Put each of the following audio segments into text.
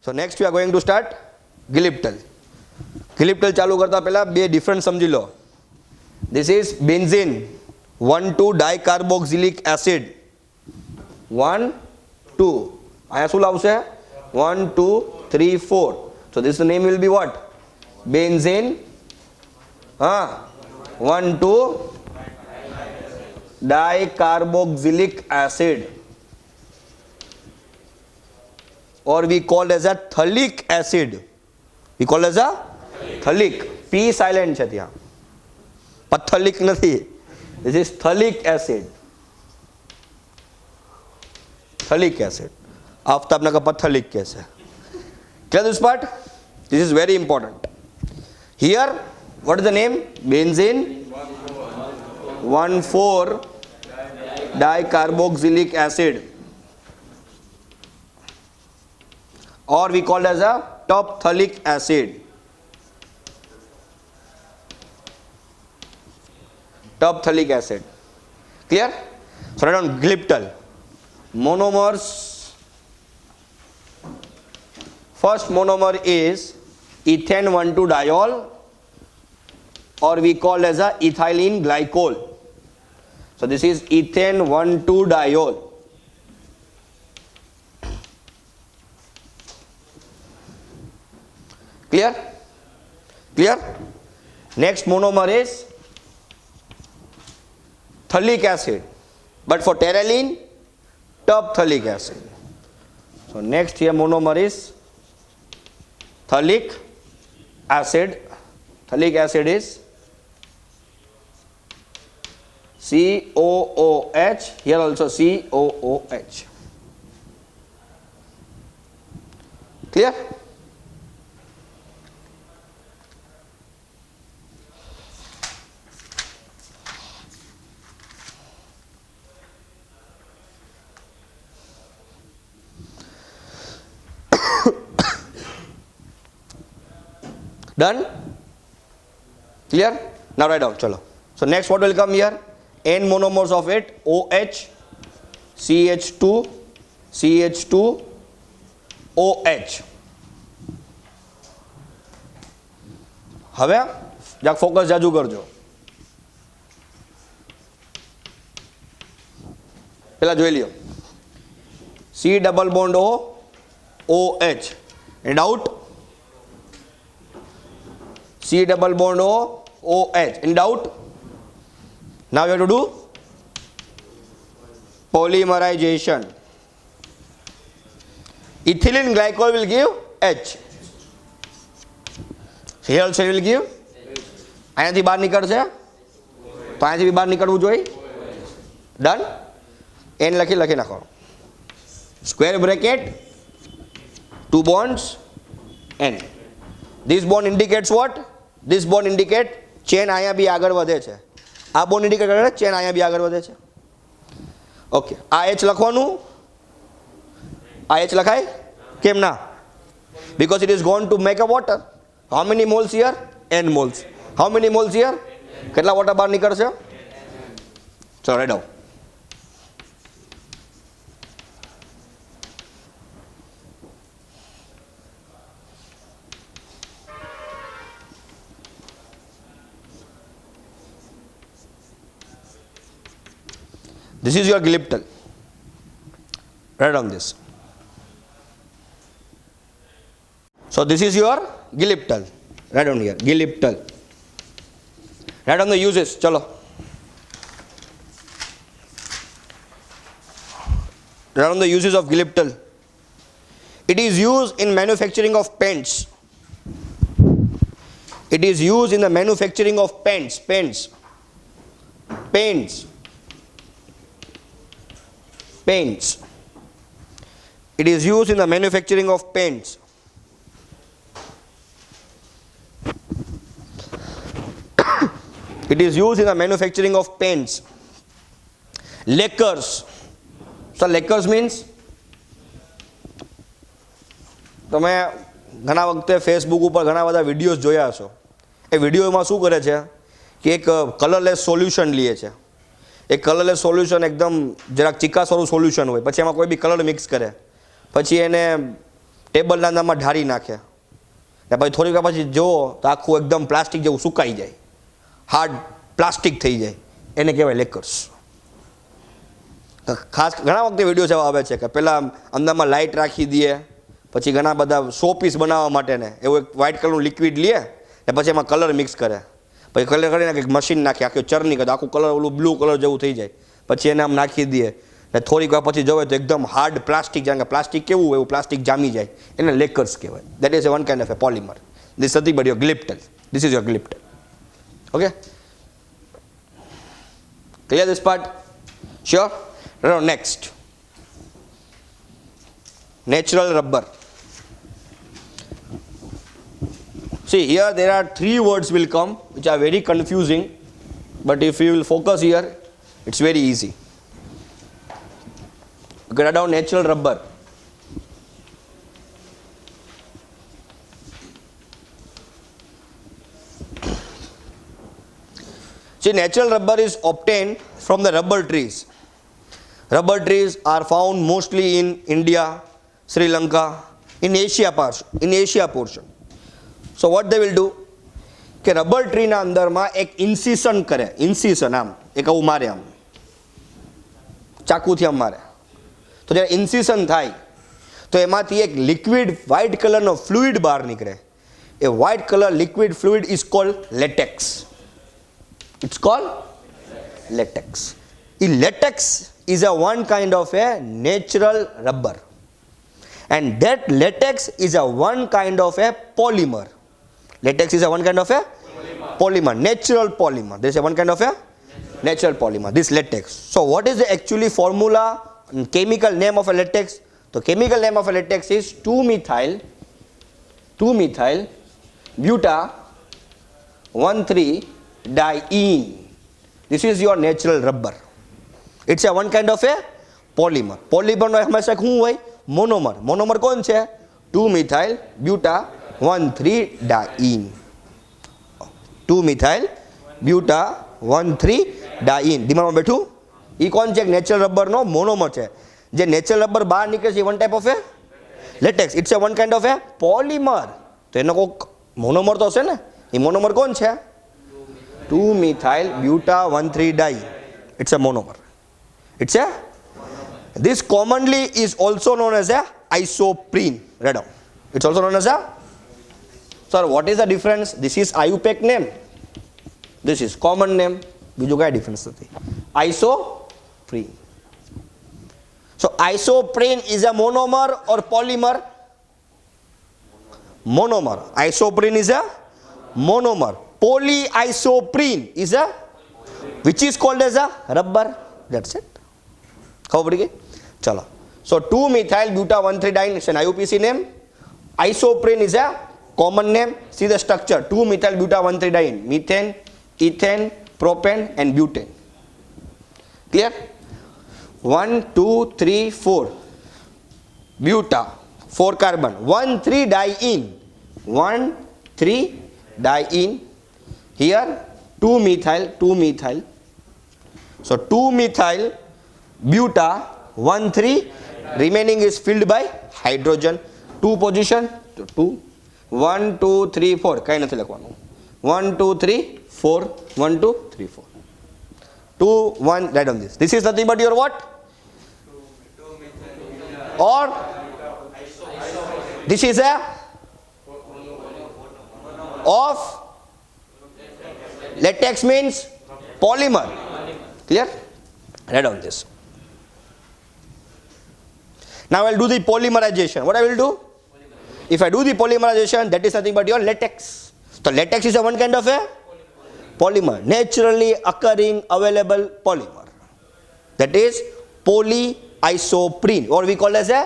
So next we are going to start Giliptal. Giliptal ચાલુ કરતા પહેલા બે ડિફરન્ટ સમજી લો. This is benzene 1,2-dicarboxylic acid 1 2 આયા શું લાવશે 1 2 3 4. So this name will be what? Benzene 1,2-dicarboxylic acid, or we call as a phthalic acid. We call as a phthalic. P silent છે ત્યાં, phthalic નથી. This is phthalic acid. Phthalic acid. Aftab का phthalic कैसे? Clear this part? This is very important. Here, what is the name? Benzene 1,4-dicarboxylic acid, or we call as a phthalic acid. Phthalic acid. Clear? So write down Giliptal. Monomers. First monomer is ethane 1,2-diol, or we call as a ethylene glycol. So this is ethane 1,2-diol. Clear? Clear? Next monomer is phthalic acid, but for pterylene, phthalic acid. So next here monomer is phthalic acid. Phthalic acid is COOH, here also COOH. Clear? Done? Clear? Now write down. Chalo. So next what will come here? N monomers of it, OH, CH2, CH2, OH. હવે જાક focus જાજુ કરજો. પેલા જોઈ લ્યો. C double bond O, OH. Any doubt? C double bond O, OH. In doubt? Now you have to do polymerization. Ethylene glycol will give H. Here also will give. અહીંયાથી બહાર નીકળશે તો અહીંયાથી બી બહાર નીકળવું જોઈએ. ડન? એન લખી નાખો. Square bracket 2 bonds N. This bond indicates what? This bond indicate chain અહીંયા બી આગળ વધે છે. આ બોન્ડ ઇન્ડિકેટ કરે ચેન અહીંયા બી આગળ વધે છે. ઓકે, આ H લખવાનું, આ H લખાય કેમ ના? Because it is going to make a water. How many moles here? N moles. How many moles here? કેટલા વોટર બહાર નીકળશે? ચલો right down. This is your Giliptal. Write down this. So this is your Giliptal. Write down here. Giliptal. Write down the uses. Chalo. Write down the uses of Giliptal. It is used in manufacturing of paints. It is used in the manufacturing of paints. Paints. It is used in the manufacturing of paints. It is used in the manufacturing of paints. Lacquers. So lacquers means તમે ઘણા વખતે Facebook ઉપર ઘણા બધા videos જોયા હશો. એ વિડીયોમાં શું કરે છે કે એક કલરલેસ સોલ્યુશન લે છે. એક કલરલેસ સોલ્યુશન એકદમ જરાક ચીકાસવાળું સોલ્યુશન હોય, પછી એમાં કોઈ બી કલર મિક્સ કરે, પછી એને ટેબલના અંદરમાં ઢાળી નાખે ને પછી થોડીક વાર પછી જુઓ તો આખું એકદમ પ્લાસ્ટિક જેવું સુકાઈ જાય, હાર્ડ પ્લાસ્ટિક થઈ જાય, એને કહેવાય લેકર્સ. ખાસ ઘણા વખતે વિડીયો એવા આવે છે કે પહેલાં અંદરમાં લાઇટ રાખી દઈએ, પછી ઘણા બધા શો પીસ બનાવવા માટે ને એવું એક વ્હાઇટ કલરનું લિક્વિડ લે ને પછી એમાં કલર મિક્સ કરે, પછી કલર કરીને કંઈક મશીન નાખે, આખી ચરની કરે, આખું કલર ઓલું બ્લુ કલર જેવું થઈ જાય, પછી એને આમ નાખી દઈએ ને થોડીક વાર પછી જોવે તો એકદમ હાર્ડ પ્લાસ્ટિક, જાણે કે પ્લાસ્ટિક કેવું એવું પ્લાસ્ટિક જામી જાય, એને લેકર્સ કહેવાય. That is one kind of a polymer. This is nothing but your glyptal. This is your glyptal. Okay? Clear this part? Sure? Now next. Natural rubber. See, here there are 3 words will come which are very confusing, but if you will focus here, it's very easy. Okay, write down natural rubber. See, natural rubber is obtained from the rubber trees. Rubber trees are found mostly in India, Sri Lanka, in Asia portion. So what they will do કે rubber ટ્રીના અંદરમાં એક ઇન્સિશન કરે, ઇન્સિશન આમ એક આવું મારે, આમ ચાકુથી આમ મારે, તો જ્યારે ઇન્સિશન થાય તો એમાંથી એક લિક્વિડ વ્હાઇટ કલરનો ફ્લુઇડ બહાર નીકળે. A white colour liquid fluid is called latex. It's called latex. Latex is a one kind of a natural rubber, and that latex is a one kind of a polymer. Latex is a one kind of a polymer, natural polymer. This is a one kind of a natural polymer, this latex. So what is the actually formula and chemical name of a latex? The chemical name of a latex is 2-methyl buta 1,3-diene. This is your natural rubber. It's a one kind of a polymer. Polymer નો હંમેશા શું હોય? Monomer. Monomer કોણ છે? 2-methyl buta 1,3-diene. 2-methyl buta 1,3-diene. દિમાગમાં બેઠું? એ કોણ છે? Natural રબરનો monomer છે. જે નેચરલ રબર બહાર નીકળે છે, one type of a latex. It's a one kind of a polymer. તો એનો કોઈક મોનોમર તો હશે ને? એ મોનોમર કોણ છે? 2-methyl buta 1,3-diene. It's a monomer. It's a. This commonly is also known as a isoprene. Read down. It's also known as a. Sir, what is the difference? This is IUPAC name. This is common name. બીજું કઈ difference નથી. Isoprene. So isoprene is a monomer or polymer? Monomer. Isoprene is a monomer. Polyisoprene is a, which is called as a rubber. That's it. ખબર પડી ગઈ? ચલો. So 2-methyl buta 1,3-diene is an IUPAC name. Isoprene is a common name. See the structure. 2-methyl buta 1,3-diene. Methane, ethane, propane and butane. Clear? 1, 2, 3, 4. Buta, 4 carbon. 1,3-diene. 1,3-diene. Here 2-methyl. So 2-methyl buta 1,3, remaining is filled by hydrogen. 2 position, 2, 1, 2, 3, 4. કઈ નથી લખવાનું. 1, 2, 3, 4. 1, 2, 3, 4. 2, 1. Write down this. This is nothing but your what? Or this is a of latex means polymer. Clear? Write down this. Now I will do the polymerization. What I will do? If I do the polymerization, that is nothing but your latex. So latex is a one kind of a polymer, naturally occurring available polymer. That is polyisoprene, or we call as a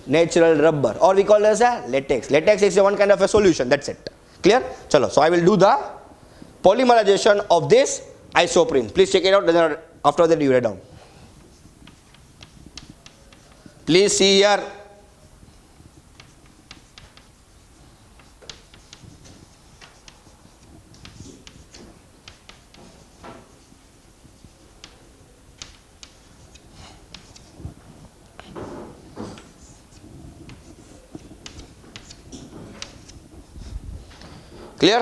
natural rubber, or we call as a latex. Latex is a one kind of a solution. That's it. Clear? Chalo. So I will do the polymerization of this isoprene. Please check it out. Then after that you write down. Please see here. Clear?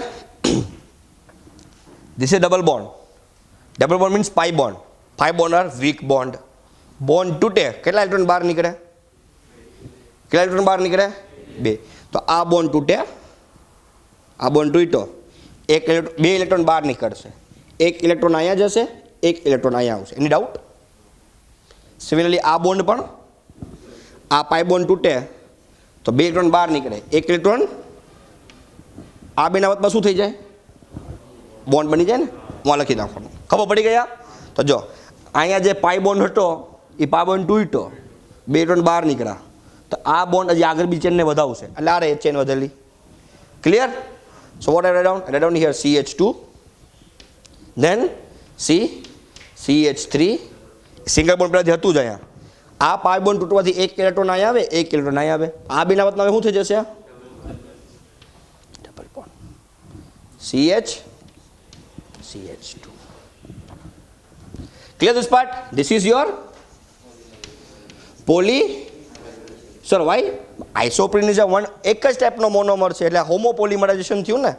This is double bond. Double bond means pi bond. Pi bond are weak bond. Bond તૂટે કેટલા electron બહાર નીકળે? કેટલા electron બહાર નીકળે? 2. તો આ bond તૂટે, આ બોન્ડ તૂટ્યો, એક ઇલેક્ટ્રોન, 2 ઇલેક્ટ્રોન બહાર નીકળશે, એક ઇલેક્ટ્રોન અહીંયા જશે, એક ઇલેક્ટ્રોન અહીંયા આવશે. એની ડાઉટ? સિમિલરલી આ બોન્ડ પણ, આ પાઈ બોન્ડ તૂટે તો 2 ઇલેક્ટ્રોન બહાર નીકળે, એક ઇલેક્ટ્રોન આ બેના વચ્ચે શું થઈ જાય? બોન્ડ બની જાય ને. હું લખી નાખવાનું. ખબર પડી ગયા? તો જો અહીંયા જે પાઈ બોન્ડ હતો એ પાઈ બોન્ડ તૂટ્યો, 2 ઇલેક્ટ્રોન બહાર નીકળ્યા, તો આ બોન્ડ હજી આગળ બી ચેનને વધાવશે, એટલે આ રહે ચેન વધેલી. Clear? So what I write down? Write down here CH2, then CH3. Single bond પહેલાંથી હતું જ અહીંયા. આ પાઈ બોન્ડ તૂટવાથી એક ઇલેક્ટ્રોન અહીંયા આવે, એક ઇલેક્ટ્રોન અહીંયા આવે. આ બેના વચ્ચે હવે શું થઈ જશે? Double bond. CH2. Clear this part? This is your poly. Sir, why? Isoprene is a one, એક જ ટાઈપનો મોનોમર છે એટલે હોમોપોલિમરાઇઝેશન થયું ને.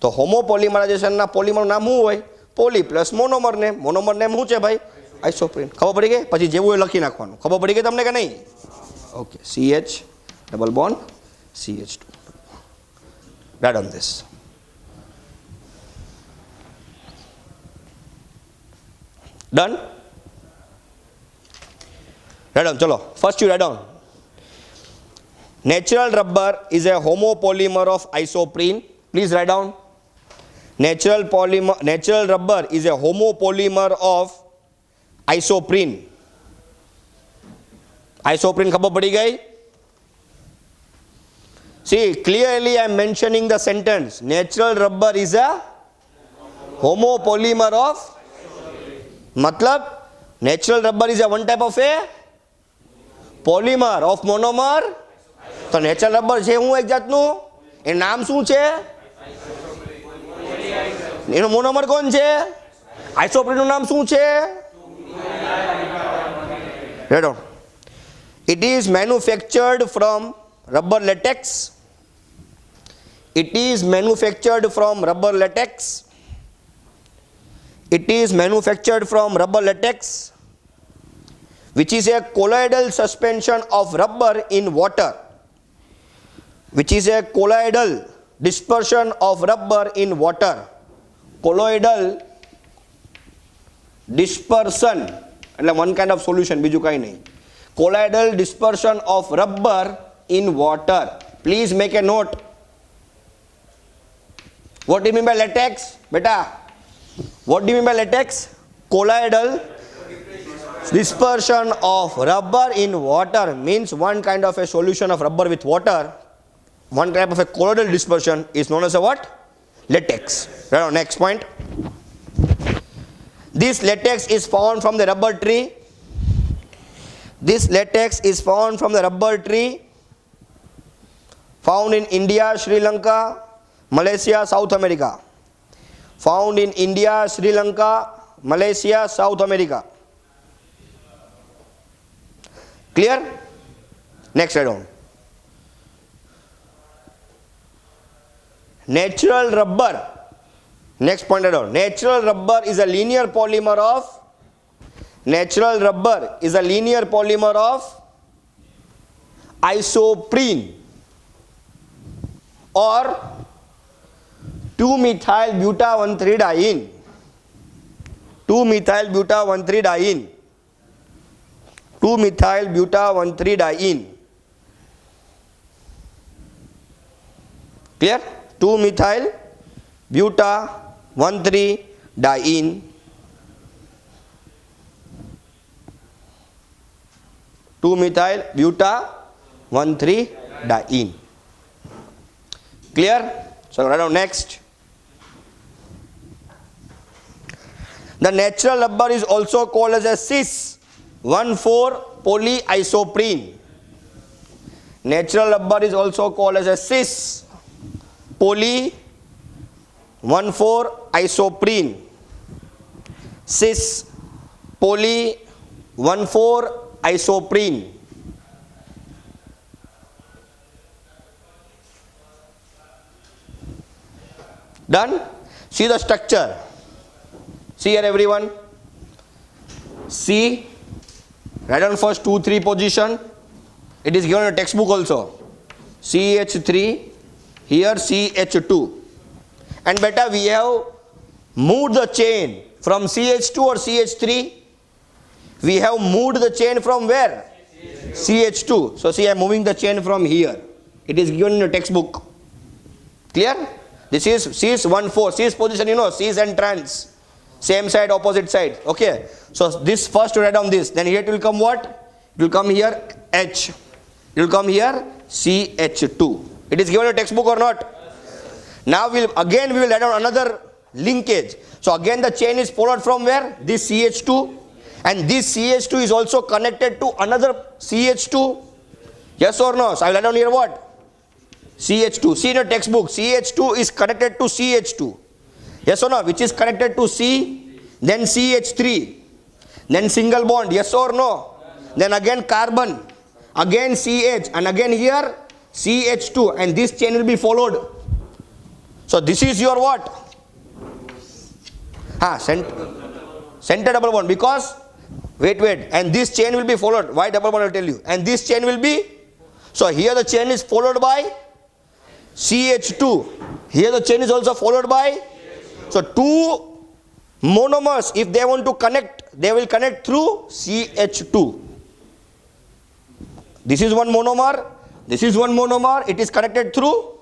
તો હોમોપોલિમરાઇઝેશનના પોલિમરનું નામ શું હોય? Poly plus monomer name. Monomer name શું છે ભાઈ? આઇસોપ્રીન. ખબર પડી ગઈ? પછી જેવું એ લખી નાખવાનું. ખબર પડી ગઈ તમને કે નહીં? Okay. CH double bond CH2. Write on this. Done? Write down. चलो. First you write down. Natural rubber is a homopolymer of isoprene. Please write down. Natural rubber is a homopolymer of isoprene. Isoprene खबर पड़ी गई? See, clearly I am mentioning the sentence. Natural rubber is a homopolymer of. मतलब natural rubber is a one type of a polymer of monomer. તો natural rubber છે હું એક જાતનું, એનું નામ શું છે? એનું મોનોમર કોણ છે? આઇસોપ્રીનનું નામ શું છે? Read on. It is manufactured from rubber latex. It is manufactured from rubber latex. It is manufactured from rubber latex, which is a colloidal suspension of rubber in water. Which is a colloidal dispersion of rubber in water. Colloidal dispersion એટલે one kind of solution, બીજું કાંઈ નહીં. Colloidal dispersion of rubber in water. Please make a note. What do you mean by latex? Beta, what do you mean by latex? Colloidal dispersion of rubber in water means one kind of a solution of rubber with water. One type of a colloidal dispersion is known as a what? Latex. Right on. Next point. This latex is found from the rubber tree. This latex is found from the rubber tree. Found in India, Sri Lanka, Malaysia, South America. Found in India, Sri Lanka, Malaysia, South America. Clear? Next slide on. Natural rubber. Next point down. Natural rubber is a linear polymer of. Natural rubber is a linear polymer of isoprene or 2-methyl-buta-1,3-diene. 2-methyl-buta-1,3-diene. 2-methyl-buta-1,3-diene. Clear? 2-methyl-buta-1,3-diene. 2-methyl-buta-1,3-diene. Clear? So write down next. The natural rubber is also called as a cis-1,4-polyisoprene. Natural rubber is also called as a cis-poly-1,4-isoprene. Cis-poly-1,4-isoprene. Done? See the structure. See here everyone. See, write down first 2, 3 position. It is given in a textbook also. CH3, here CH2. And beta we have moved the chain from CH2 or CH3. We have moved the chain from where? CH2. So see, I am moving the chain from here. It is given in a textbook. Clear? This is cis-1,4. Cis position, you know, cis and trans. Same side, opposite side. Okay. So this first to write down this. Then here it will come what? It will come here H. It will come here CH2. It is given in a textbook or not? Now we will write down another linkage. So again the chain is followed from where? This CH2. And this CH2 is also connected to another CH2. Yes or no? So I will write down here what? CH2. See in your textbook, CH2 is connected to CH2. Yes or no? Which is connected to C, then CH3, then single bond. Yes or no? Then again carbon, again CH, and again here CH2, and this chain will be followed. So this is your what? Center double bond, because wait, and this chain will be followed. Why double bond? I will tell you. And this chain will be, so here the chain is followed by CH2. Here the chain is also followed by. So two monomers, if they want to connect, they will connect through CH2. This is one monomer. This is one monomer. It is connected through.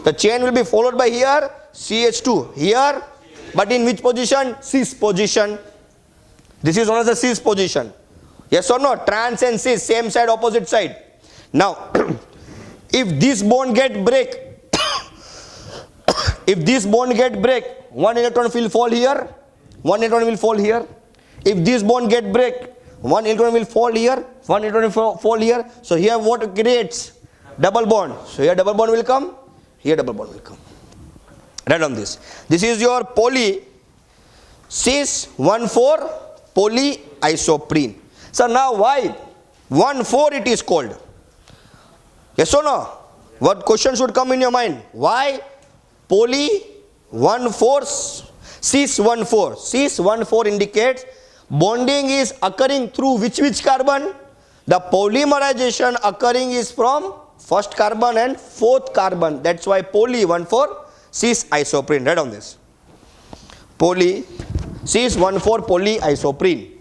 The chain will be followed by here CH2. Here, but in which position? Cis position. This is known as the cis position. Yes or no? Trans and cis, same side, opposite side. Now, if this bond get break, if this bond get break, one electron will fall here, one electron will fall here. If this bond get break, one electron will fall here, one electron will fall here. So here what creates? Double bond. So here double bond will come, here double bond will come. Write on this. This is your poly cis-1,4 polyisoprene. So now why 1,4 it is called? Yes or no? What question should come in your mind? Why poly 1,4 cis-1,4? Cis-1,4 indicates bonding is occurring through which carbon? The polymerization occurring is from first carbon and fourth carbon. That's why poly 1,4 cis-isoprene. Write on this. Poly cis-1,4 polyisoprene.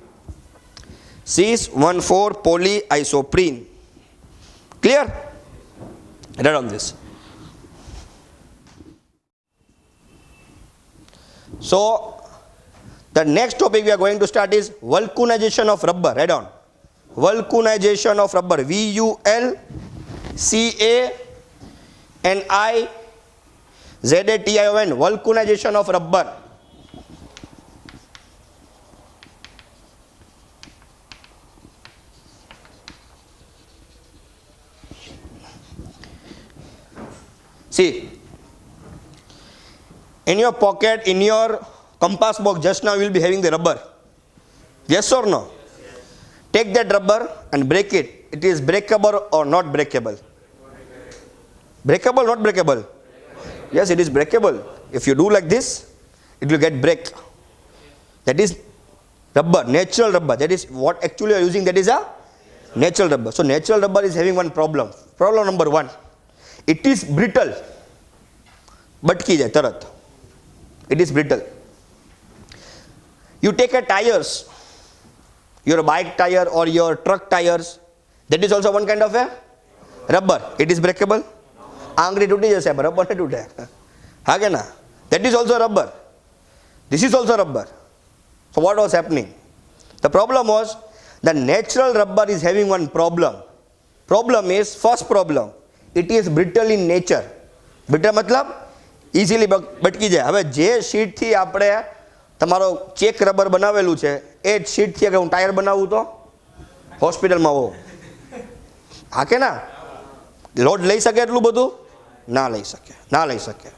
Cis-1,4 polyisoprene. Clear? Write on this. So the next topic we are going to start is vulcanization of rubber. Write down. Vulcanization of rubber. VULCANIZATION. Vulcanization of rubber. See, in your pocket, in your compass box, just now you will be having the rubber. Yes or no? Take that rubber and break it. It is breakable or not breakable? Breakable, not breakable? Yes, it is breakable. If you do like this, it will get break. That is rubber, natural rubber. That is what actually you are using. That is a natural rubber. So natural rubber is having one problem. Problem number one. It is brittle. Batki jai tarat. It is brittle. You take a tires, your bike tire or your truck tires, that is also one kind of a rubber. It is breakable. Angri tuti jaise rubber ne tute. Hage na? That is also rubber. This is also rubber. So what was happening? The problem was the natural rubber is having one problem. Problem is, first problem, it is brittle in nature. Brittle matlab easily બટકી જાય. હવે જે શીટથી આપણે તમારો check rubber બનાવેલું છે એ જ શીટથી અગર હું ટાયર બનાવું તો હોસ્પિટલમાં હોઉં હા કે ના? લોડ લઈ શકે એટલું બધું? ના લઈ શકે.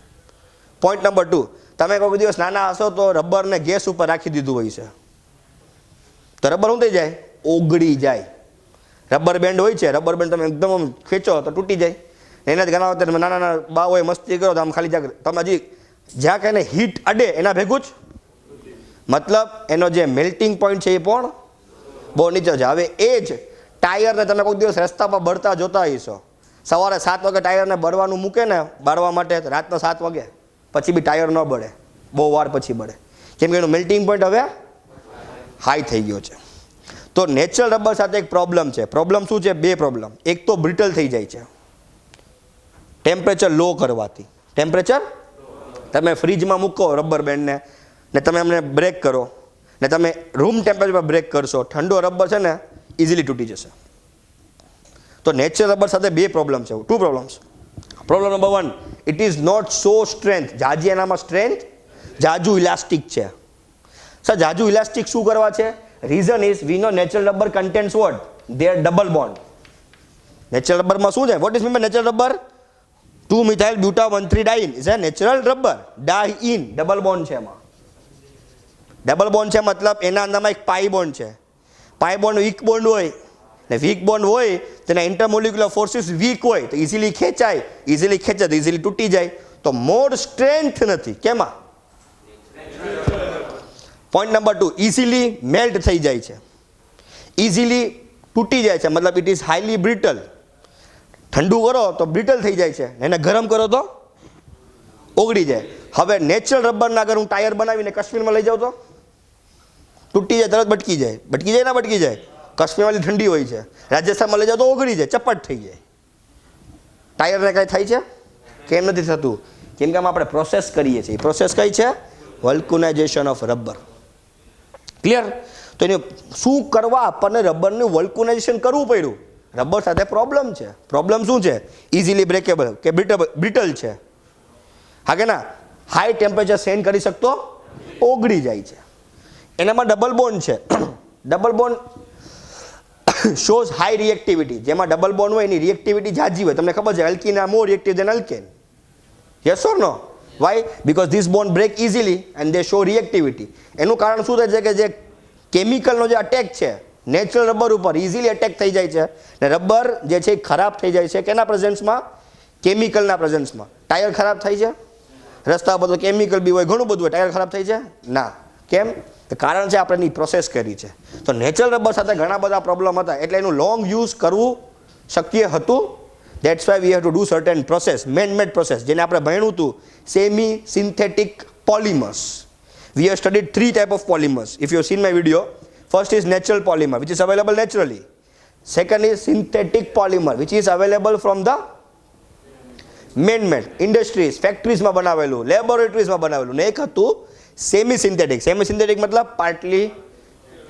પોઈન્ટ નંબર 2, તમે કોઈ દિવસ નાના હશો તો રબરને ગેસ ઉપર રાખી દીધું હોય છે તો રબર શું થઈ જાય? ઓગળી જાય. રબર બેન્ડ હોય છે, રબર બેન્ડ તમે એકદમ ખીચો તો તૂટી જાય. એના જ ઘણા વખતે નાના બા હોય મસ્તી કરો તો આમ ખાલી તમે હજી જ્યાં કઈને હીટ અડે એના ભેગું જ, મતલબ એનો જે મેલ્ટિંગ પોઈન્ટ છે એ પણ બહુ નીચે છે. હવે એ જ ટાયરને તમે કોઈ દિવસ રસ્તા પર બળતા જોતા હશો. સવારે 7 વાગે ટાયરને બળવાનું મૂકે ને બાળવા માટે, રાતના 7 વાગે પછી બી ટાયર ન બળે, બહુ વાર પછી બળે, કેમ કે એનું મેલ્ટિંગ પોઈન્ટ હવે હાઈ થઈ ગયો છે. તો નેચરલ રબર સાથે એક પ્રોબ્લેમ છે. પ્રોબ્લેમ શું છે? 2 પ્રોબ્લેમ. એક તો બ્રિટલ થઈ જાય છે ટેમ્પરેચર લો કરવાથી. ટેમ્પરેચર તમે ફ્રીજમાં મૂકો રબર બેન્ડને ને તમે એમને બ્રેક કરો ને તમે રૂમ ટેમ્પરેચર પર બ્રેક કરશો, ઠંડો રબર છે ને ઇઝીલી તૂટી જશે. તો નેચરલ રબર સાથે 2 પ્રોબ્લેમ છે. 2 problems. Problem number 1, it is not so strength. જાજી એનામાં સ્ટ્રેન્થ, જાજુ ઇલાસ્ટિક છે. સર જાજુ ઇલાસ્ટિક શું કરવા છે? Reason is we know natural rubber contents what? There double bond. Natural રબરમાં શું છે? What is mean by natural rubber? 2-methyl buta-1,3-diene is a natural rubber. Diene double bond છે. એમાં ડબલ બોન્ડ છે મતલબ એના અંદરમાં એક પાઈ બોન્ડ છે. પાઈ બોન્ડ વીક બોન્ડ હોય ને વીક બોન્ડ હોય તેના ઇન્ટરમોલિક્યુલર ફોર્સિસ વીક હોય તો ઇઝીલી ખેંચાય, ઇઝીલી ખેંચે તો ઇઝીલી તૂટી જાય. તો મોર સ્ટ્રેન્થ નથી કેમાં? પોઈન્ટ નંબર 2, ઇઝીલી મેલ્ટ થઈ જાય છે, ઇઝીલી તૂટી જાય છે, મતલબ ઇટ ઇઝ હાઈલી બ્રિટલ. ઠંડુ કરો તો બ્રિટલ થઈ જાય છે, એને ગરમ કરો તો ઓગળી જાય. હવે નેચરલ રબરના અગર હું ટાયર બનાવીને કાશ્મીરમાં લઈ જાઉં તો તૂટી જાય, તરત બટકી જાય. બટકી જાય ના બટકી જાય? કાશ્મીરવાળી ઠંડી હોય છે, રાજસ્થાનમાં લઈ જાઓ તો ઓગળી જાય, ચપટ થઈ જાય. ટાયરને કાંઈ થાય છે? કેમ નથી થતું? કેમ કે આમાં આપણે પ્રોસેસ કરીએ છીએ. પ્રોસેસ કઈ છે? વલ્કનાઇઝેશન ઓફ રબર. ક્લિયર? તો એને શું કરવા આપણને રબરનું વલ્કનાઇઝેશન કરવું પડ્યું? રબર સાથે પ્રોબ્લેમ છે. પ્રોબ્લેમ શું છે? ઇઝીલી બ્રેકેબલ કે બ્રિટલ છે. હા કે ના? હાઈ ટેમ્પરેચર સહન કરી શકતો, ઓગળી જાય છે. એનામાં ડબલ બોન્ડ છે. Double bond shows high reactivity. જેમાં ડબલ બોન્ડ હોય એની રિએક્ટિવિટી ઝાઝી હોય. તમને ખબર છે alkene are more reactive than alkane. Yes or no? Why? Because this bond break easily and they show reactivity. એનું કારણ શું થાય છે કે જે કેમિકલનો જે અટેક છે નેચરલ રબર ઉપર ઇઝીલી અટેક થઈ જાય છે ને રબર જે છે એ ખરાબ થઈ જાય છે. કેના પ્રેઝન્સમાં? કેમિકલના પ્રેઝન્સમાં. ટાયર ખરાબ થાય છે રસ્તા પર તો કેમિકલ બી હોય, ઘણું બધું હોય, ટાયર ખરાબ થઈ છે ના. કેમ? કારણ છે આપણે એની પ્રોસેસ કરી છે. તો નેચરલ રબર સાથે ઘણા બધા પ્રોબ્લેમ હતા એટલે એનું લોંગ યુઝ કરવું શક્ય હતું. That's why we have to do certain process, main made process, જેને આપણે ભણ્યું હતું semi synthetic polymers. We have studied 3 type of polymers. If you have seen my video, first is natural polymer which is available naturally. Second is synthetic polymer which is available from the man-made industries, factories માં બનાવેલું, laboratories માં બનાવેલું. ને એક હતું semi synthetic. Semi synthetic મતલબ partly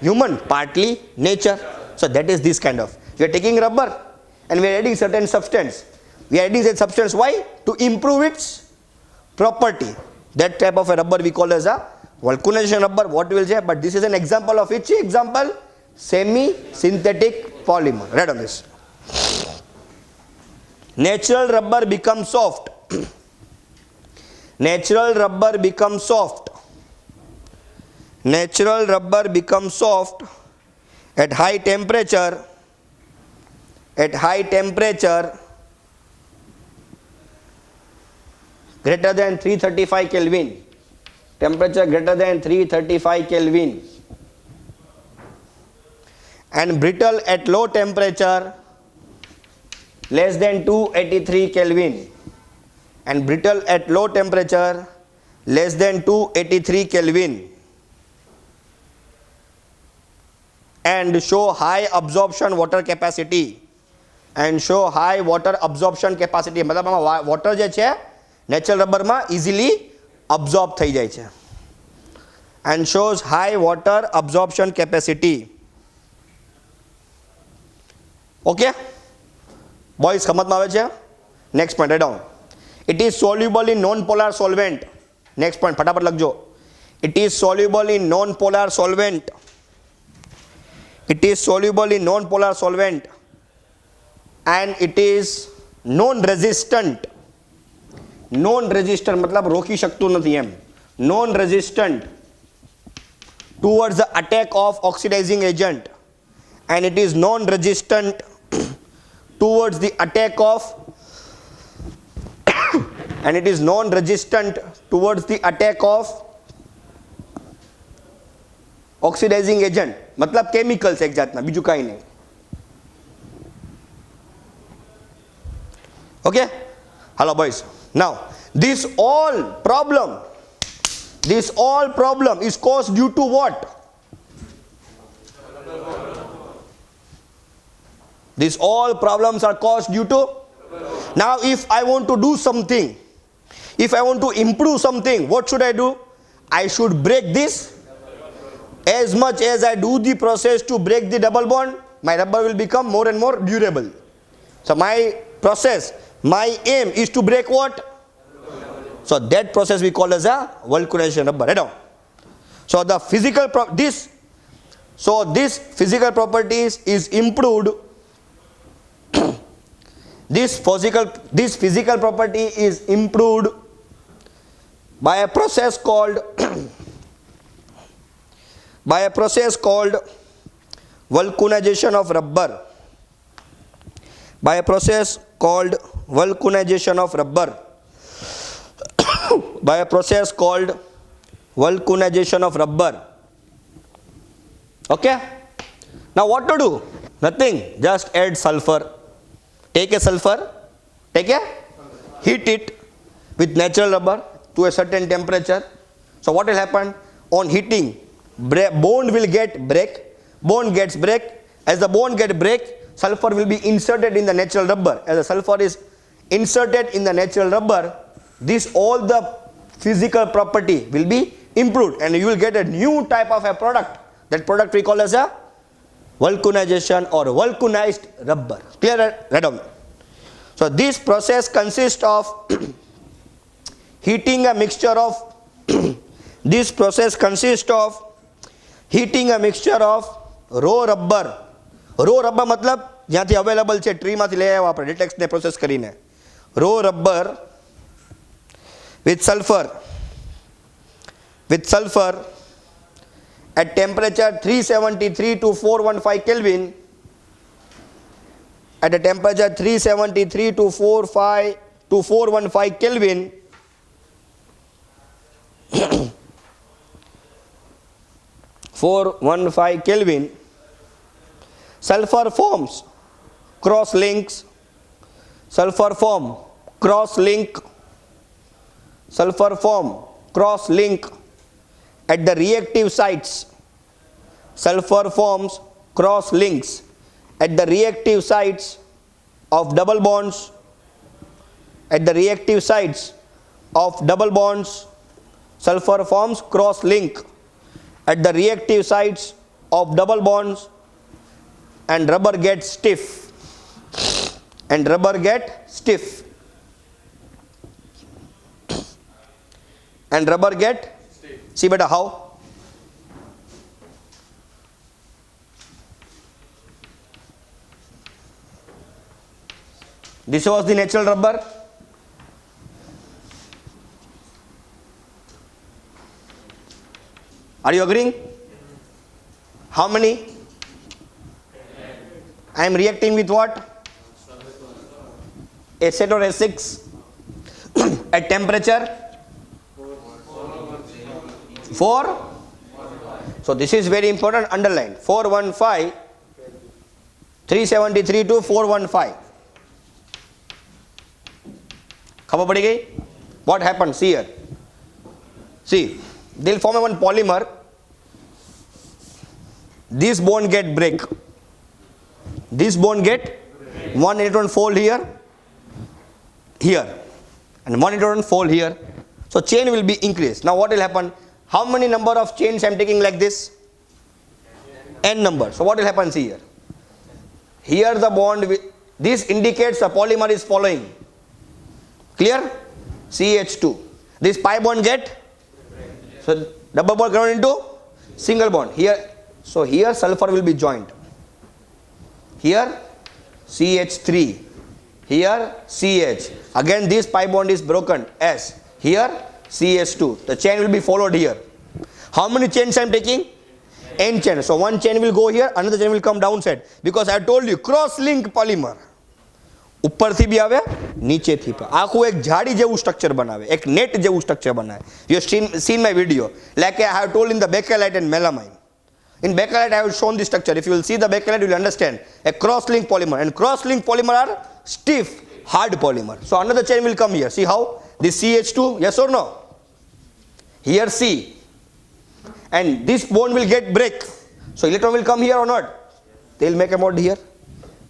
human, partly nature. So that is this kind of. We are taking rubber and we are adding certain substance. We are adding that substance. Why? To improve its property. That type of a rubber we call as a vulcanization rubber. What will say? But this is an example of which example? Semi-synthetic polymer. Read on this. Natural rubber becomes soft. Natural rubber becomes soft. Natural rubber becomes soft at high temperature. At high temperature greater than 335 Kelvin. Temperature greater than 335 Kelvin. And brittle at low temperature less than 283 Kelvin. And brittle at low temperature less than 283 Kelvin. And show high absorption water capacity. And show high water absorption capacity. मतलब આમાં water જે છે natural રબરમાં easily absorb થઈ જાય છે. And shows high water absorption capacity. Okay boys, સમજમાં આવે છે? Next point write down. It is soluble in non polar solvent. Next point ફટાફટ લખજો. It is soluble in non polar solvent. It is soluble in non-polar solvent and it is non-resistant. Non-resistant मतलब रोकी શકતું નથી એમ. Non-resistant towards the attack of oxidizing agent and it is non-resistant towards the attack of and it is non-resistant towards the attack of oxidizing agent, मतलब chemicals एक जातना, बीजू काई नहीं. Okay? Hello boys. Now, this all problem is caused due to what? These all problems are caused due to. Now, if I want to do something, if I want to improve something, what should I do? I should break this. As much as I do the process to break the double bond, my rubber will become more and more durable. So my process, my aim is to break what? So that process we call as a vulcanization rubber. Right now. So the physical this physical properties is improved. This physical property is improved by a process called vulcanization of rubber. By a process called vulcanization of rubber. By a process called vulcanization of rubber. Okay? Now what to do? Nothing. Just add sulfur. Take a sulfur. Heat it with natural rubber to a certain temperature. So what will happen? On heating, bond will get break. Bond gets break. As the bond get break, sulfur will be inserted in the natural rubber. As the sulfur is inserted in the natural rubber, all the physical property will be improved and you will get a new type of a product. That product we call as a vulcanization or vulcanized rubber. Clear? Right on. So this process consists of heating a mixture of this process consists of heating a mixture of raw rubber. Raw rubber मतलब જ્યાંથી available છે, ટ્રીમાંથી લઈ આવ્યા આપણે ડેટેક્સને process કરીને. raw rubber with sulfur at temperature 373 to 415 Kelvin, at a temperature 373 to 415 Kelvin, sulfur forms cross links at the reactive sites. Sulfur forms cross links at the reactive sites of double bonds. At the reactive sites of double bonds, sulfur forms cross link at the reactive sites of double bonds, and rubber gets stiff. See better how? This was the natural rubber. Are you agreeing? How many? I am reacting with what? S8 or S6 at temperature 4. So this is very important, underline 415, 373 to 415. खबर पड़ी गई? What happens here? See, they'll form one polymer. This bond get break. This bond get one electron fold here, and one electron fold here. So chain will be increased. Now what will happen? How many number of chains I am taking like this? N number. So what will happen here? Here the bond, this indicates the polymer is following. Clear? CH2. This pi bond get, so double bond ground into single bond. Here, so here sulfur will be joined. Here CH3. Here CH. Again this pi bond is broken. S. Here CH2. The chain will be followed here. How many chains I am taking? N chain. So one chain will go here, another chain will come downside. Because I told you cross link polymer. ઉપરથી બી આવે, નીચેથી પણ. આખું એક જાળી જેવું structure બનાવે, એક નેટ જેવું સ્ટ્રક્ચર બનાવે. You seen my video, like I have told in the bakelite and melamine. In bakelite, I have shown the structure. If you will see the bakelite, you will understand. A cross-link polymer, and cross-link polymer are stiff, hard polymer. So another chain will come here. See how? This CH2, yes or no? Here C. And this bond will get break. So electron will come here or not? They will make a bond here.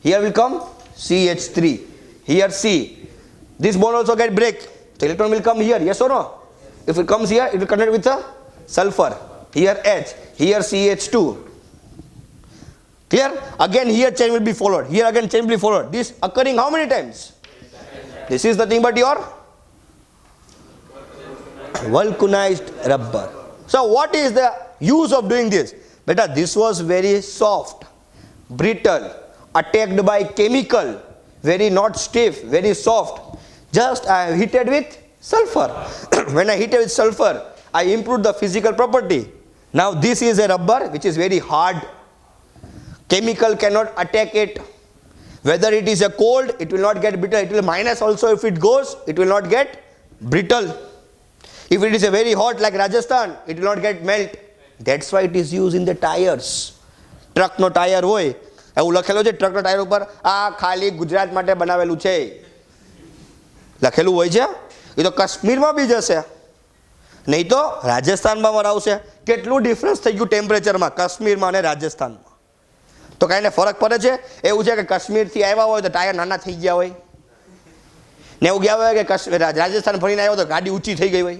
Here will come CH3. Here C. This bond also get break. So electron will come here, yes or no? If it comes here, it will connect with the sulfur. Here H. Here CH2. Clear? Again here chain will be followed. Here again chain will be followed. This occurring how many times? This is nothing but your vulcanized rubber. So what is the use of doing this? Beta, this was very soft, brittle, attacked by chemical, very not stiff, very soft. Just I have heated with sulfur. When I heated with sulfur, I improved the physical property. Now this is a rubber which is very hard. Chemical cannot attack it. Whether it is a cold, it will not get brittle. It will minus also. If it goes, it will not get brittle. If it is a very hot like Rajasthan, it will not get melt. That's why it is used in the tires. Truck નો tyre હોય એવું લખેલું છે, ટ્રકનો tyre ઉપર આ ખાલી ગુજરાત માટે બનાવેલું છે લખેલું હોય છે. એ તો કાશ્મીરમાં બી જશે, નહીં તો રાજસ્થાનમાં મરાવશે. કેટલું ડિફરન્સ થઈ ગયું ટેમ્પરેચરમાં કાશ્મીરમાં અને રાજસ્થાનમાં. તો કાંઈને ફરક પડે છે? એવું છે કે કાશ્મીરથી આવ્યા હોય તો ટાયર નાના થઈ ગયા હોય ને એવું ગયા હોય કે રાજસ્થાન ફરીને આવ્યો તો ગાડી ઊંચી થઈ ગઈ હોય.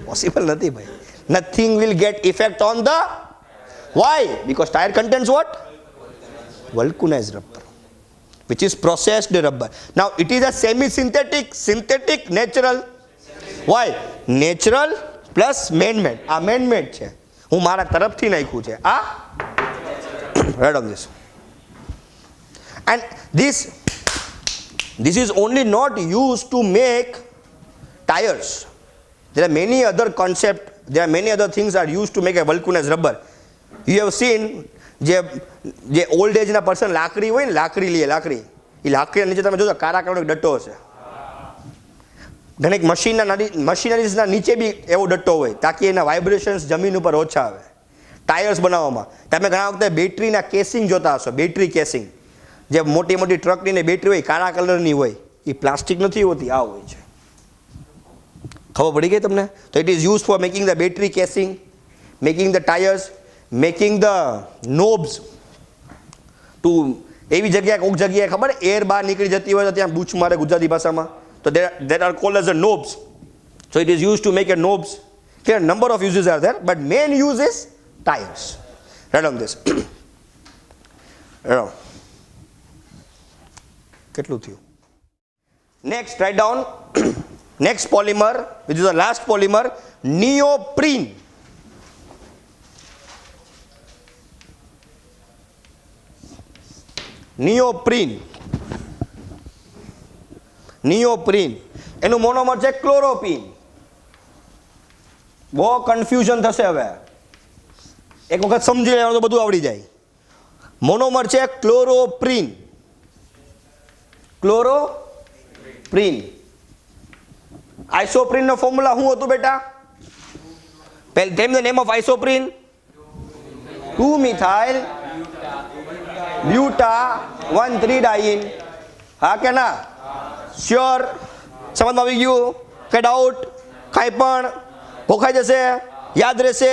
પોસિબલ નથી ભાઈ. Nothing will get effect on the, why? Because tire contains what? Vulcanized rubber, which is processed rubber. Now it is a semi-synthetic, synthetic, natural. Why? Natural plus man-made. આ man-made છે, હું મારા તરફથી નાખ્યું છે આ. Right on this. And this is only not used to make tires. There are many other concepts, there are many other things are used to make a vulcanized rubber. You have seen જે old એજના person લાકડી હોય ને, લાકડી લે, લાકડી, એ લાકડીના નીચે તમે જોજો કાળા કાળો ડટ્ટો હશે. ઘણીક મશીનરીઝના નીચે બી એવો ડટ્ટો હોય તાકી એના વાઇબ્રેશન્સ જમીન ઉપર ઓછા આવે. ટાયર્સ બનાવવામાં તમે ઘણા વખતે બેટરીના કેસિંગ જોતા હશો. બેટરી કેસિંગ જે મોટી મોટી ટ્રકની ને બેટરી હોય કાળા કલરની હોય, એ પ્લાસ્ટિક નથી હોતી, આ હોય છે. ખબર પડી ગઈ તમને? તો it is use for making the battery casing, making the tyres, making the knobs too. એવી જગ્યાએ કોઈક જગ્યાએ ખબર એર બહાર નીકળી જતી હોય તો ત્યાં બૂચ મારે ગુજરાતી ભાષામાં, તો that R cold as a knobs. So it is use to make A knobs. There number of uses are there, but main use is tires. Write down this. કેટલું થયું? Next, write down next polymer, which is the last polymer, neoprene. Neoprene. Neoprene. એનું monomer છે ક્લોરોપીન. બહુ confusion થશે હવે, એક વખત સમજી લેવાનું તો બધું આવડી જાય. મોનોમર છે ક્લોરોપ્રીન. ક્લોરોપ્રીન. આઇસોપ્રીનનો ફોર્મ્યુલા શું હતું બેટા? Tell the name of isoprene. 2-methyl buta 1,3-diene. હા કે ના? શ્યોર? સમજમાં આવી ગયું? કે ડાઉટ? કાંઈ પણ ભોખાઈ જશે? યાદ રહેશે?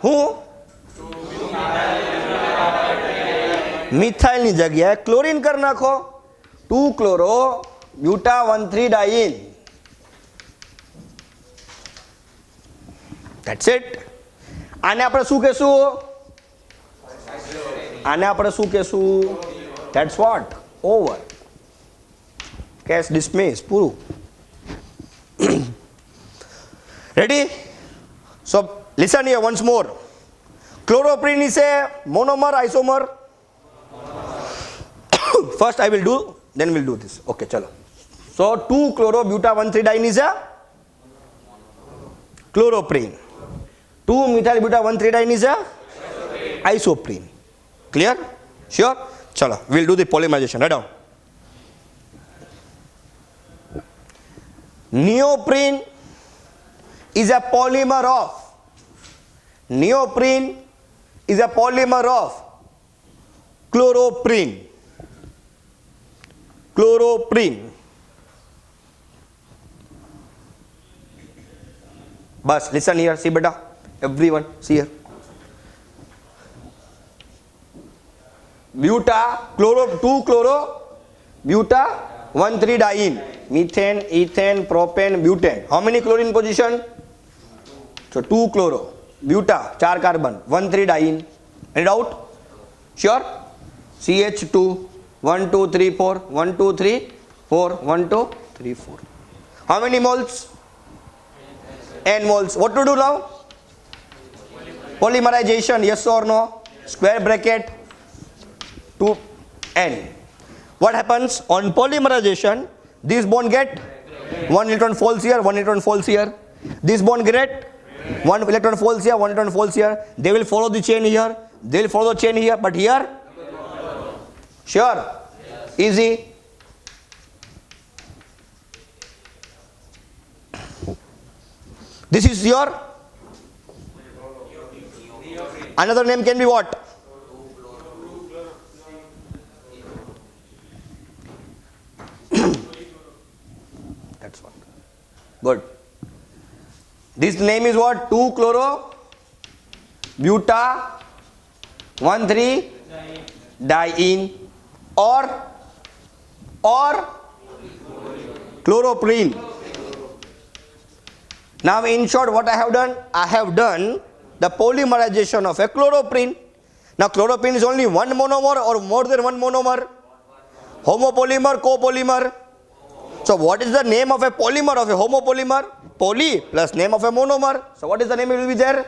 હું મિથાઇલની જગ્યાએ ક્લોરીન કરી નાખો. 2-chloro-buta-1,3-diene. That's it. આને આપણે શું કહેશું? આને આપણે શું કહેશું? That's what? Over. Case dismissed. પૂરું. Ready? So listen here once more. Chloroprene is a monomer, isomer. First I will do, then we'll do this. Okay, chalo. So 2-chloro-buta-1,3-diene is a chloroprene. 2-methyl-buta-1,3-diene is a isoprene. Clear? Sure? Chalo, we'll do the polymerization. Write down. Neoprene is a polymer of, neoprene is a polymer of chloroprene. Chloroprene. Bus, listen here, see beta, everyone, see here. Buta, chloro, 2-chloro, buta, 1,3-diene, methane, ethane, propane, butane. How many chlorine position? So 2-chloro, buta, 4 carbon, 1,3-diene. Any doubt? Sure? CH2, 1, 2, 3, 4, 1, 2, 3, 4, 1, 2, 3, 4. How many moles? N moles. What to do now? Polymerization, yes or no? Square bracket, 2N. What happens on polymerization? This bond get 1 electron falls here, 1 electron falls here. This bond get 1 electron falls here, 1 electron falls here. They will follow the chain here. They will follow the chain here, but here? Sure? Yes. Easy. This is your, another name can be what? That's what. Good. This name is what? 2-chloro, buta, 1,3-diene, or chloroprene. Now in short, what I have done? I have done the polymerization of a chloroprene. Now chloroprene is only one monomer or more than one monomer? Homopolymer, copolymer. So what is the name of a polymer of a homopolymer? Poly plus name of a monomer. So what is the name it will be there?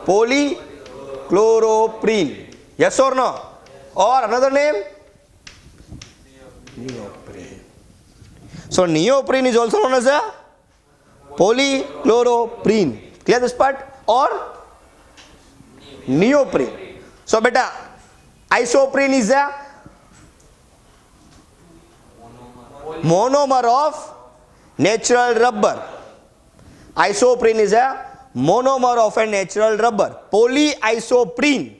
Polychloroprene. Yes or no? Or another name? Neoprene. So neoprene is also known as a polychloroprene. Clear this part? Or neoprene. So beta, isoprene is a monomer of natural rubber. Isoprene is a monomer of a natural rubber. Polyisoprene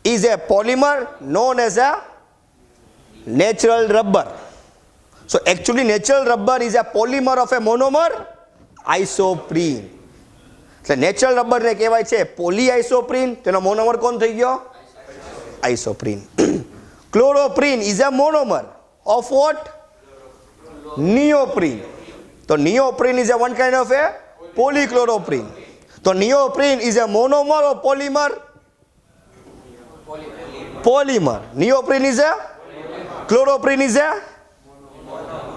is a polymer known as a natural rubber. So actually natural rubber is a polymer of a monomer isoprene. એટલે natural rubber ને કહેવાય છે polyisoprene, તેનો monomer કોણ થઈ ગયો? Isoprene. Chloroprene is a monomer of what? Neoprene. તો neoprene is a one kind of a polychloroprene. તો neoprene is a monomer of polymer? Polymer. Neoprene is a, chloroprene is a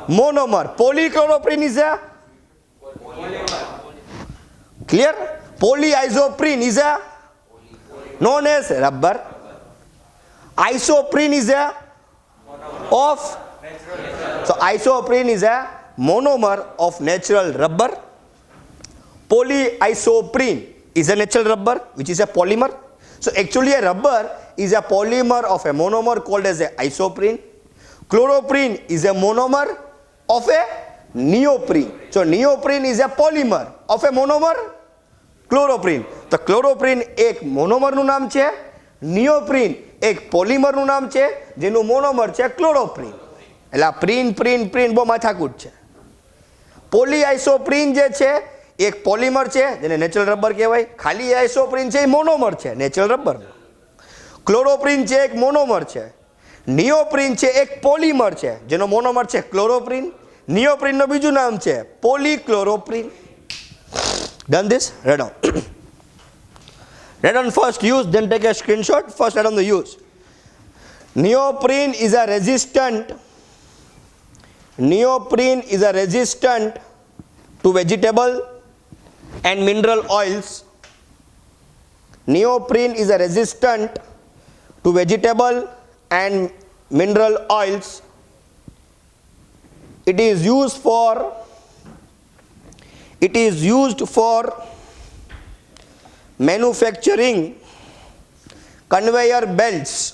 monomer. Polychloroprene is a clear? Polyisoprene is a known as rubber. Isoprene is a of, so isoprene is a monomer of natural rubber. Polyisoprene is a natural rubber which is a polymer. So actually a rubber is a polymer of a monomer called as a isoprene. Chloroprene is a monomer of a neoprene. So neoprene is a polymer of a monomer chloroprene. તો ક્લોરોપ્રીન એક મોનોમરનું નામ છે, નિયોપ્રીન એક પોલિમરનું નામ છે જેનું monomer છે ક્લોરોપ્રીન. એટલે આ પ્રીન પ્રીન પ્રીન બહુ માથાકૂટ છે. પોલીઆઇસોપ્રીન જે છે એક પોલિમર છે જેને નેચરલ રબર કહેવાય. ખાલી આઇસોપ્રીન છે એ મોનોમર છે નેચરલ રબર. ક્લોરોપ્રીન છે એક મોનોમર છે. નિયોપ્રીન છે એક પોલિમર છે જેનો મોનોમર છે ક્લોરોપ્રીન. નિયોપ્રીનનું બીજું નામ છે પોલીક્લોરોપ્રીન. Done this? Write down. Write down first use, then take a screenshot. First write down the use. Neoprene is a resistant. Neoprene is a resistant to vegetable and mineral oils. Neoprene is a resistant to vegetable and mineral oils. It is used for manufacturing conveyor belts.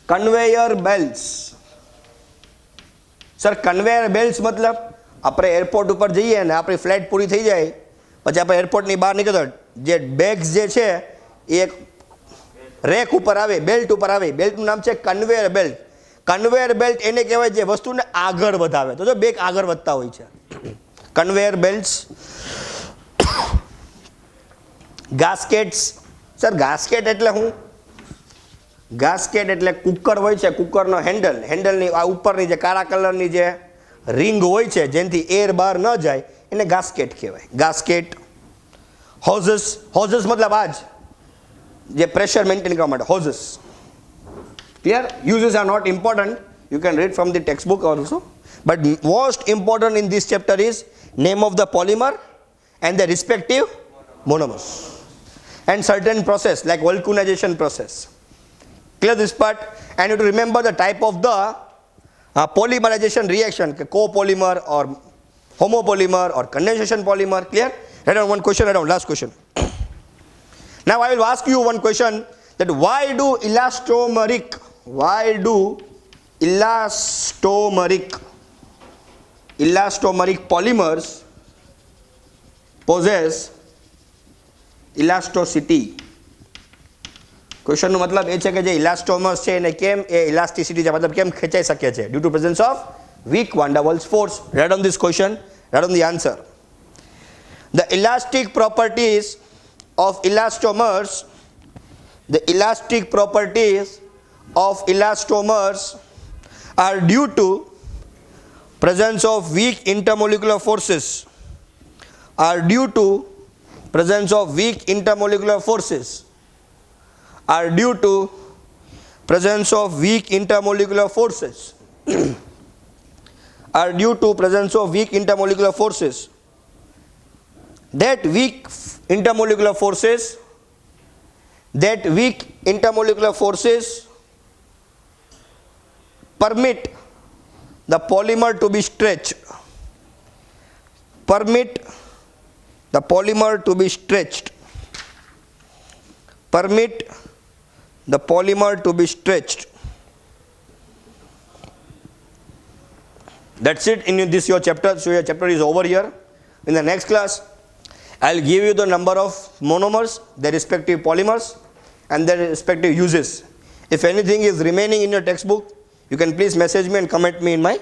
Conveyor belts. Sir, conveyor belts मतलब આપણે airport ઉપર જઈએ ને આપણી flight પૂરી થઈ જાય પછી આપણે એરપોર્ટની બહાર નીકળતા જે બેગ્સ જે છે એ એક રેક ઉપર આવે, બેલ્ટ ઉપર આવે. બેલ્ટનું નામ છે કન્વેયર બેલ્ટ. કન્વેયર બેલ્ટ એને કહેવાય જે વસ્તુને આગળ વધાવે. તો જો બેગ આગળ વધતા હોય છે. કન્વેયર બેલ્ટ્સ. ગાસ્કેટ્સ. સર ગાસ્કેટ એટલે શું? ગાસ્કેટ એટલે કુકર હોય છે, કુકરનો હેન્ડલ, હેન્ડલની આ ઉપરની જે કાળા કલરની જે રિંગ હોય છે જેનાથી એર બહાર ન જાય એને ગાસ્કેટ કહેવાય. ગાસ્કેટ. હોઝસ. હોઝસ મતલબ આજ જે પ્રેશર મેન્ટેન કરવા માટે hoses. Clear? Uses are not important, you can read from the textbook also, but most important in this chapter is name of the polymer and the respective monomers and certain process like vulcanization process. Clear this part? And you have to remember the type of the polymerization reaction, copolymer or homopolymer or condensation polymer. Clear? Write down one question, write down last question. Now I will ask you one question, that why do elastomeric polymers possess elasticity? ક્વેશ્ચનનો મતલબ એ છે કે જે elastomers છે એને કેમ એ elasticity છે મતલબ કેમ ખેંચાઈ શકે છે? Due to presence of weak van der Waals force. Write down this question, write down the answer. The elastic properties of elastomers are due to presence of weak intermolecular forces. Are due to presence of weak intermolecular forces. Are due to presence of weak intermolecular forces. Are due to presence of weak intermolecular forces. That weak intermolecular forces permit the polymer to be stretched. Permit the polymer to be stretched. Permit the polymer to be stretched. That's it in this your chapter. So your chapter is over here. In the next class, I'll give you the number of monomers, their respective polymers, and their respective uses. If anything is remaining in your textbook, you can please message me and comment me in my